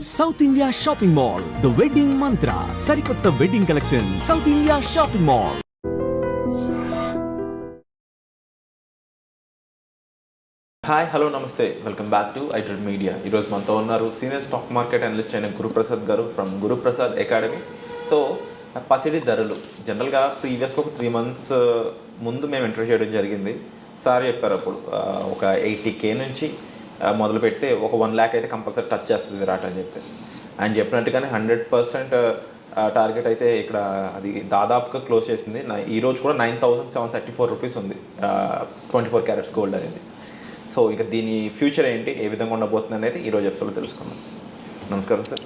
South India shopping mall the wedding మంత్ర సరికొత్త wedding collection south India shopping mall. Hi hello నమస్తే, welcome back to ఐడ్రెడ్ media. ఈరోజు మనతో ఉన్నారు senior stock market analyst అయిన గురుప్రసాద్ గారు from Guruprasad academy. So పసిడి ధరలు జనరల్గా ప్రీవియస్గా ఒక 3 months ముందు మేము ఇంటర్వ్యూ చేయడం జరిగింది. సార్ చెప్పారు అప్పుడు ఒక 80K నుంచి మొదలుపెడితే ఒక 1 lakh అయితే కంపల్సరీ టచ్ చేస్తుంది విరాట్ అని చెప్పి ఆయన చెప్పినట్టుగానే 100% టార్గెట్ అయితే ఇక్కడ అది దాదాపుగా క్లోజ్ చేసింది. ఈరోజు కూడా 9,734 రూపీస్ ఉంది 24 క్యారెట్స్ గోల్డ్ అనేది. సో ఇక దీని ఫ్యూచర్ ఏంటి, ఏ విధంగా ఉండబోతుంది అనేది ఈరోజు ఎపిసోడ్లో తెలుసుకున్నాం. నమస్కారం సార్.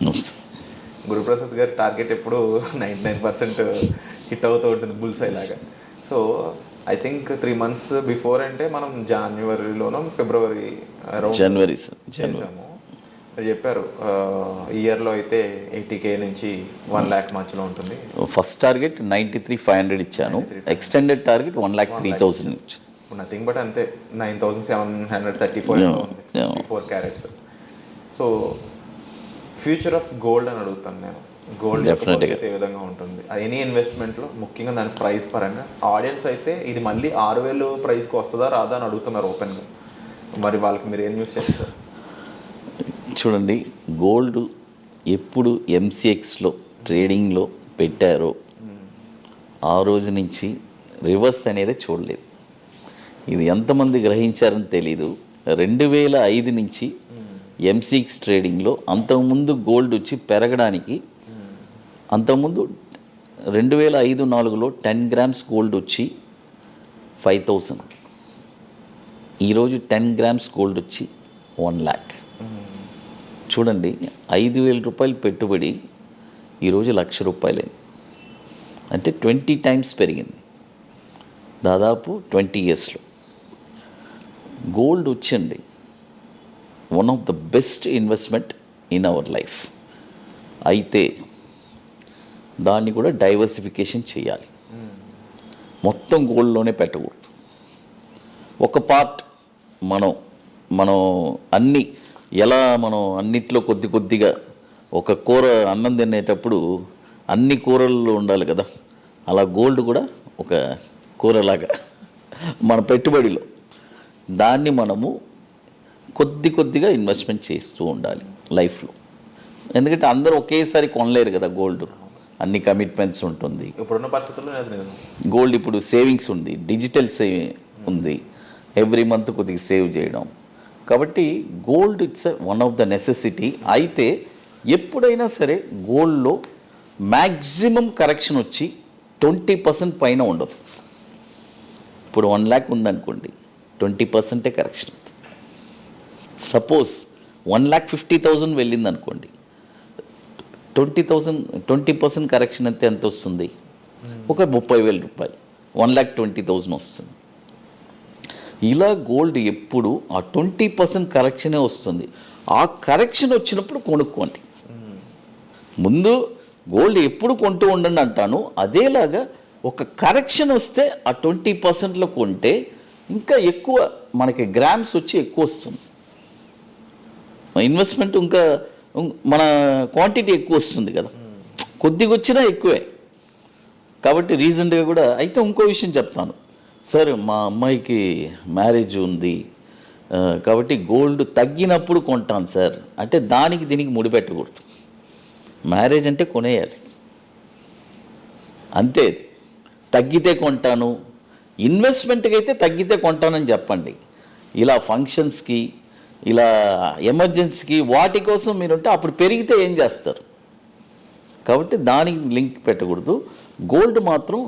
గురుప్రసాద్ గారి టార్గెట్ ఎప్పుడు 99% హిట్ అవుతూ ఉంటుంది బుల్స్ అయ్యేలాగా. So I think 3 months before అంటే మనం జనవరిలోనో ఫిబ్రవరి జనవరి చేసాము. చెప్పారు ఇయర్లో అయితే 80K నుంచి 1 lakh మధ్యలో ఉంటుంది. ఫస్ట్ టార్గెట్ 93,500 ఇచ్చాను. ఎక్స్టెండెడ్ టార్గెట్ 1,03,000 నథింగ్ బట్ అంతే 9,734 ఉంది 4 carats. So future of gold అని అడుగుతాను నేను. గోల్డ్ ఏ విధంగా ఉంటుంది ఎనీ ఇన్వెస్ట్మెంట్లో, ముఖ్యంగా దాని ప్రైస్ పరంగా? ఆడియన్స్ అయితే ఇది మళ్ళీ 6,000 ప్రైస్కి వస్తుందా రాదా అని అడుగుతున్నారు ఓపెన్గా. మరి వాళ్ళకి మీరు ఏం న్యూస్ చేస్తారు? చూడండి, గోల్డ్ ఎప్పుడు MCXలో ట్రేడింగ్లో పెట్టారో ఆ రోజు నుంచి రివర్స్ అనేది చూడలేదు. ఇది ఎంతమంది గ్రహించారని తెలీదు. 2005 నుంచి MCX ట్రేడింగ్లో అంతకుముందు గోల్డ్ వచ్చి పెరగడానికి, అంతకుముందు 2005-04లో 10 grams గోల్డ్ వచ్చి 5,000. ఈరోజు 10 grams గోల్డ్ వచ్చి 1 lakh. చూడండి, 5,000 రూపాయలు పెట్టుబడి ఈరోజు 1,00,000 రూపాయలే. అంటే 20 times పెరిగింది దాదాపు 20 yearsలో. గోల్డ్ వచ్చండి one of the best investment in our life. అయితే దాన్ని కూడా డైవర్సిఫికేషన్ చేయాలి. మొత్తం గోల్డ్లోనే పెట్టకూడదు. ఒక పార్ట్ మనం అన్నీ మనం అన్నిట్లో కొద్దిగా ఒక కూర అన్నం తినేటప్పుడు అన్ని కూరల్లో ఉండాలి కదా, అలా గోల్డ్ కూడా ఒక కూరలాగా మన పెట్టుబడిలో దాన్ని మనము కొద్దిగా ఇన్వెస్ట్మెంట్ చేస్తూ ఉండాలి లైఫ్లో. ఎందుకంటే అందరూ ఒకేసారి కొనలేరు కదా గోల్డ్, అన్ని కమిట్మెంట్స్ ఉంటుంది. ఇప్పుడున్న పరిస్థితుల్లో గోల్డ్ ఇప్పుడు సేవింగ్స్ ఉంది, డిజిటల్ సేవింగ్ ఉంది, ఎవ్రీ మంత్ కొద్దిగా సేవ్ చేయడం. కాబట్టి gold it's one of the necessity. అయితే ఎప్పుడైనా సరే గోల్డ్లో మ్యాక్సిమం కరెక్షన్ వచ్చి 20% పైన ఉండదు. ఇప్పుడు 1 lakh ఉందనుకోండి, 20% కరెక్షన్. సపోజ్ 1,50,000 వెళ్ళింది అనుకోండి, 20% కరెక్షన్ అయితే ఎంత వస్తుంది? ఒక 30,000 రూపాయలు, 1,20,000 వస్తుంది. ఇలా గోల్డ్ ఎప్పుడు ఆ 20% కరెక్షనే వస్తుంది. ఆ కరెక్షన్ వచ్చినప్పుడు కొనుక్కోండి. ముందు గోల్డ్ ఎప్పుడు కొంటూ ఉండండి అంటాను. అదేలాగా ఒక కరెక్షన్ వస్తే ఆ 20%లో కొంటే ఇంకా ఎక్కువ మనకి గ్రామ్స్ వచ్చి ఎక్కువ వస్తుంది. ఇన్వెస్ట్మెంట్ ఇంకా మన క్వాంటిటీ ఎక్కువ వస్తుంది కదా, కొద్దిగా వచ్చినా ఎక్కువే. కాబట్టి రీజెంట్గా కూడా అయితే ఇంకో విషయం చెప్తాను సార్, మా అమ్మాయికి మ్యారేజ్ ఉంది కాబట్టి గోల్డ్ తగ్గినప్పుడు కొంటాను సార్ అంటే దానికి దీనికి ముడిపెట్టకూడదు. మ్యారేజ్ అంటే కొనేయాలి అంతే. తగ్గితే కొంటాను, ఇన్వెస్ట్మెంట్కి అయితే తగ్గితే కొంటానని చెప్పండి. ఇలా ఫంక్షన్స్కి, ఇలా ఎమర్జెన్సీకి వాటి కోసం మీరుంటే అప్పుడు పెరిగితే ఏం చేస్తారు? కాబట్టి దానికి లింక్ పెట్టకూడదు. గోల్డ్ మాత్రం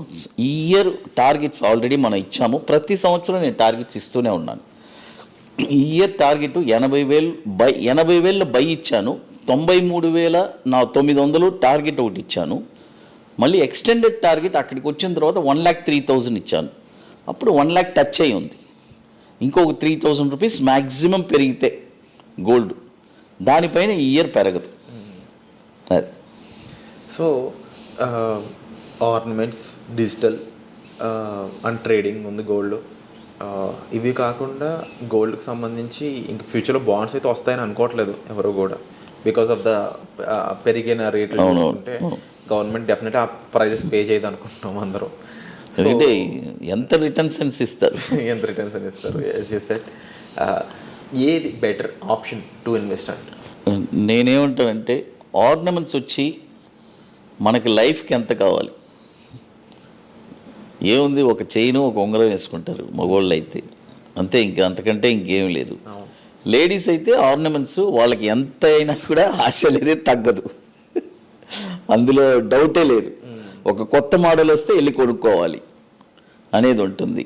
ఈ ఇయర్ టార్గెట్స్ ఆల్రెడీ మనం ఇచ్చాము. ప్రతి సంవత్సరం నేను టార్గెట్స్ ఇస్తూనే ఉన్నాను. ఈ ఇయర్ టార్గెట్ 80,000 బై ఇచ్చాను. 93,900 టార్గెట్ ఒకటి ఇచ్చాను. మళ్ళీ ఎక్స్టెండెడ్ టార్గెట్ అక్కడికి వచ్చిన తర్వాత 1,03,000 ఇచ్చాను. అప్పుడు 1 lakh టచ్ అయి ఉంది. ఇంకొక 3,000 రూపీస్ మ్యాక్సిమం పెరిగితే గోల్డ్, దానిపైన ఈ ఇయర్ పెరగదు. అది. So ornaments, digital and trading ఉంది గోల్డ్. ఇవి కాకుండా గోల్డ్కి సంబంధించి ఇంక ఫ్యూచర్లో బాండ్స్ అయితే వస్తాయని అనుకోవట్లేదు ఎవరు కూడా. బికాస్ ఆఫ్ ద పెరిగిన రేట్లు చూసుకుంటే గవర్నమెంట్ డెఫినెట్ ఆ ప్రైజెస్ పే చేయదు అనుకుంటున్నాం అందరూ. ఎందుకంటే ఎంత రిటర్న్స్ ఇస్తారు, ఎంత రిటర్న్స్ అని ఇస్తారు. సెట్ ఏది బెటర్ ఆప్షన్ టు ఇన్వెస్ట్ అంటే? నేనేమంటానంటే ఆర్నమెంట్స్ వచ్చి మనకి లైఫ్కి ఎంత కావాలి, ఏముంది, ఒక చైను ఒక ఉంగరం వేసుకుంటారు మగవాళ్ళు అయితే, అంతే, అంతకంటే ఇంకేం లేదు. లేడీస్ అయితే ఆర్నమెంట్స్ వాళ్ళకి ఎంత అయినా కూడా ఆశ లేదే తగ్గదు, అందులో డౌటే లేదు. ఒక కొత్త మోడల్ వస్తే వెళ్ళి కొనుక్కోవాలి అనేది ఉంటుంది,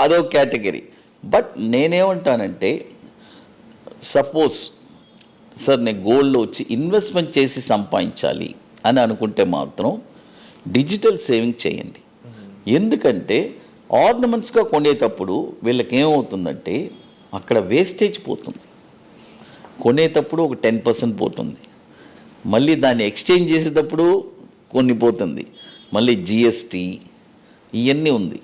అదో కేటగిరీ. బట్ నేనేమంటానంటే సపోజ్ సార్ నేను గోల్డ్లో వచ్చి ఇన్వెస్ట్మెంట్ చేసి సంపాదించాలి అని అనుకుంటే మాత్రం డిజిటల్ సేవింగ్ చేయండి. ఎందుకంటే ఆర్నమెంట్స్గా కొనేటప్పుడు వీళ్ళకి ఏమవుతుందంటే అక్కడ వేస్టేజ్ పోతుంది, కొనేటప్పుడు ఒక 10% పోతుంది, మళ్ళీ దాన్ని ఎక్స్చేంజ్ చేసేటప్పుడు కొన్ని పోతుంది, మళ్ళీ జిఎస్టీ ఇవన్నీ ఉంది.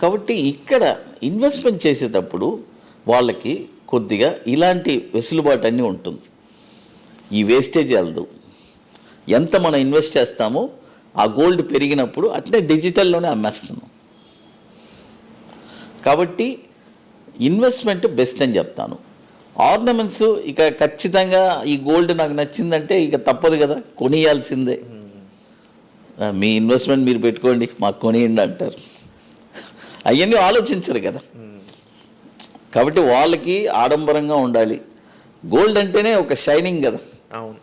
కాబట్టి ఇక్కడ ఇన్వెస్ట్మెంట్ చేసేటప్పుడు వాళ్ళకి కొద్దిగా ఇలాంటి వెసులుబాటు అన్నీ ఉంటుంది. ఈ వేస్టేజ్ వెళ్ళదు, ఎంత మనం ఇన్వెస్ట్ చేస్తామో ఆ గోల్డ్ పెరిగినప్పుడు అట్లే డిజిటల్లోనే అమ్మేస్తున్నాం. కాబట్టి ఇన్వెస్ట్మెంట్ బెస్ట్ అని చెప్తాను. ఆర్నమెంట్స్ ఇక ఖచ్చితంగా ఈ గోల్డ్ నాకు నచ్చిందంటే ఇక తప్పదు కదా, కొనియాల్సిందే. మీ ఇన్వెస్ట్మెంట్ మీరు పెట్టుకోండి, మాకు కొనియండి అంటారు, అవన్నీ ఆలోచించరు కదా. కాబట్టి వాళ్ళకి ఆడంబరంగా ఉండాలి. గోల్డ్ అంటేనే ఒక షైనింగ్ కదా. అవును,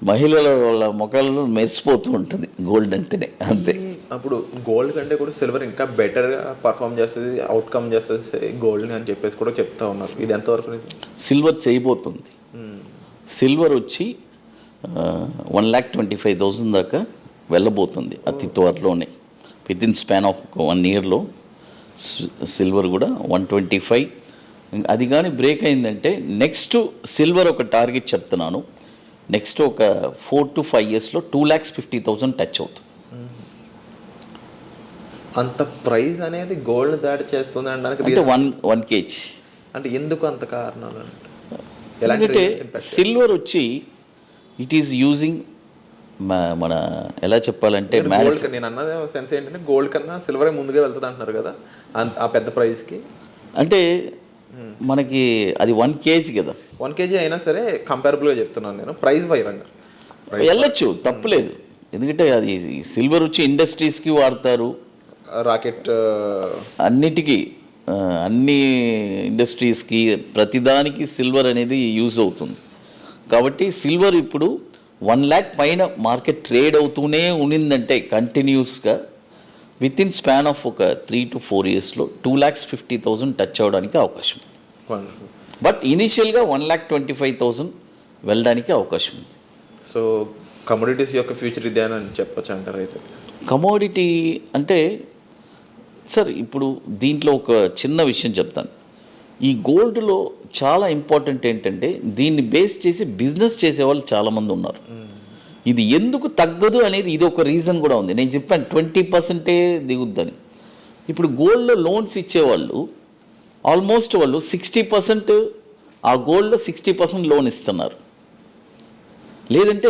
మహిళల వాళ్ళ ముఖాలలో మెరిసిపోతూ ఉంటుంది గోల్డ్ అంటేనే, అంతే. అప్పుడు గోల్డ్ కంటే కూడా సిల్వర్ ఇంకా బెటర్గా పర్ఫామ్ చేస్తుంది, అవుట్కమ్ చేస్తుంది గోల్డ్ అని చెప్పేసి కూడా చెప్తా ఉన్నారు. ఇది ఎంతవరకు సిల్వర్ చేయబోతుంది. సిల్వర్ వచ్చి 1,25,000 దాకా వెళ్ళబోతుంది అతి త్వరలోనే. విత్ ఇన్ స్పాన్ ఆఫ్ 1 ఇయర్లో సిల్వర్ కూడా 125. అది కానీ బ్రేక్ అయిందంటే నెక్స్ట్ సిల్వర్ ఒక టార్గెట్ చెప్తున్నాను, నెక్స్ట్ ఒక 4 to 5 ఇయర్స్లో 2,50,000 టచ్ అవుతుంది. అంత ప్రైస్ అనేది గోల్డ్ దాడి చేస్తుంది అనడానికి అంటే 1 kg. అంటే ఎందుకు అంత కారణాలు? ఎందుకంటే సిల్వర్ వచ్చి ఇట్ ఈస్ యూజింగ్ మన ఎలా చెప్పాలంటే నేను అన్నది సెన్స్ ఏంటంటే గోల్డ్ కన్నా సిల్వరే ముందుగా వెళ్తుంది అంటున్నారు కదా ఆ పెద్ద ప్రైస్కి. అంటే మనకి అది 1 kg కదా, 1 kg అయినా సరే కంపారబుల్గా చెప్తున్నాను నేను, ప్రైస్ వైరంగా వెళ్ళచ్చు, తప్పులేదు. ఎందుకంటే అది సిల్వర్ వచ్చి ఇండస్ట్రీస్కి వాడతారు, రాకెట్ అన్నిటికీ, అన్ని ఇండస్ట్రీస్కి ప్రతిదానికి సిల్వర్ అనేది యూజ్ అవుతుంది. కాబట్టి సిల్వర్ ఇప్పుడు 1 lakh పైన మార్కెట్ ట్రేడ్ అవుతూనే ఉన్నిందంటే కంటిన్యూస్గా విత్ ఇన్ స్పాన్ ఆఫ్ ఒక 3 to 4 ఇయర్స్లో 2,50,000 టచ్ అవ్వడానికి అవకాశం ఉంది. బట్ ఇనీషియల్గా 1,25,000 వెళ్ళడానికి అవకాశం ఉంది. సో కమోడిటీస్ యొక్క ఫ్యూచర్ ఇదే అని చెప్పొచ్చు అంటారు అయితే? కమోడిటీ అంటే సార్ ఇప్పుడు దీంట్లో ఒక చిన్న విషయం చెప్తాను. ఈ గోల్డ్లో చాలా ఇంపార్టెంట్ ఏంటంటే దీన్ని బేస్ చేసి బిజినెస్ చేసేవాళ్ళు చాలామంది ఉన్నారు. ఇది ఎందుకు తగ్గదు అనేది ఇది ఒక రీజన్ కూడా ఉంది. నేను చెప్పాను 20% దిగుద్దని. ఇప్పుడు గోల్డ్లో లోన్స్ ఇచ్చేవాళ్ళు ఆల్మోస్ట్ వాళ్ళు 60% ఆ గోల్డ్లో 60% లోన్ ఇస్తున్నారు. లేదంటే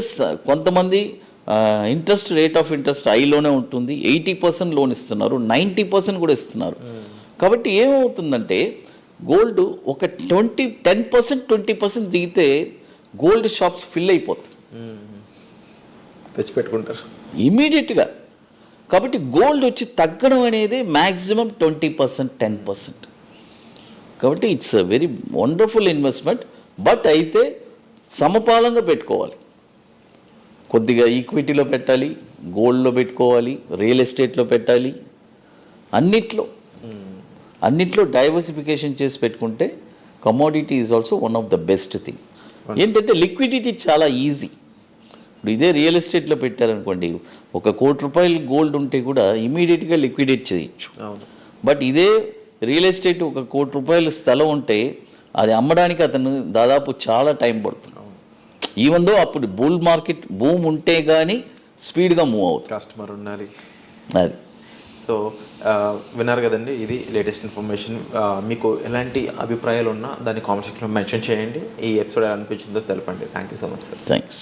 కొంతమంది ఇంట్రెస్ట్ రేట్ ఆఫ్ ఇంట్రెస్ట్ హైలోనే ఉంటుంది, 80% లోన్ ఇస్తున్నారు, 90% కూడా ఇస్తున్నారు. కాబట్టి ఏమవుతుందంటే గోల్డ్ ఒక 10% 20% దిగితే గోల్డ్ షాప్స్ ఫిల్ అయిపోతాయి తెచ్చిపెట్టుకుంటారు ఇమీడియట్గా. కాబట్టి గోల్డ్ వచ్చి తగ్గడం అనేది మ్యాక్సిమం 20% 10%. కాబట్టి it's a very wonderful investment. But అయితే సమపాలంగా పెట్టుకోవాలి, కొద్దిగా ఈక్విటీలో పెట్టాలి, గోల్డ్లో పెట్టుకోవాలి, రియల్ ఎస్టేట్లో పెట్టాలి, అన్నిట్లో డైవర్సిఫికేషన్ చేసి పెట్టుకుంటే commodity is also one of the best thing. ఏంటంటే లిక్విడిటీ చాలా ఈజీ. ఇప్పుడు ఇదే రియల్ ఎస్టేట్లో పెట్టారనుకోండి, 1 కోటి రూపాయలు గోల్డ్ ఉంటే కూడా ఇమీడియట్గా లిక్విడేట్ చేయొచ్చు. బట్ ఇదే రియల్ ఎస్టేట్ 1 కోటి రూపాయల స్థలం ఉంటే అది అమ్మడానికి అతను దాదాపు చాలా టైం పడుతుంది. ఈవెన్ దో అప్పుడు బుల్ మార్కెట్ భూమి ఉంటే కానీ స్పీడ్గా మూవ్ అవుతుంది, కస్టమర్ ఉండాలి. అది. సో విన్నారు కదండి, ఇది లేటెస్ట్ ఇన్ఫర్మేషన్. మీకు ఎలాంటి అభిప్రాయాలు ఉన్నా దాన్ని కామెంట్ సెక్షన్లో మెన్షన్ చేయండి. ఈ ఎపిసోడ్ ఎలా అనిపించిందో తెలపండి. Thank you so much sir. Thanks.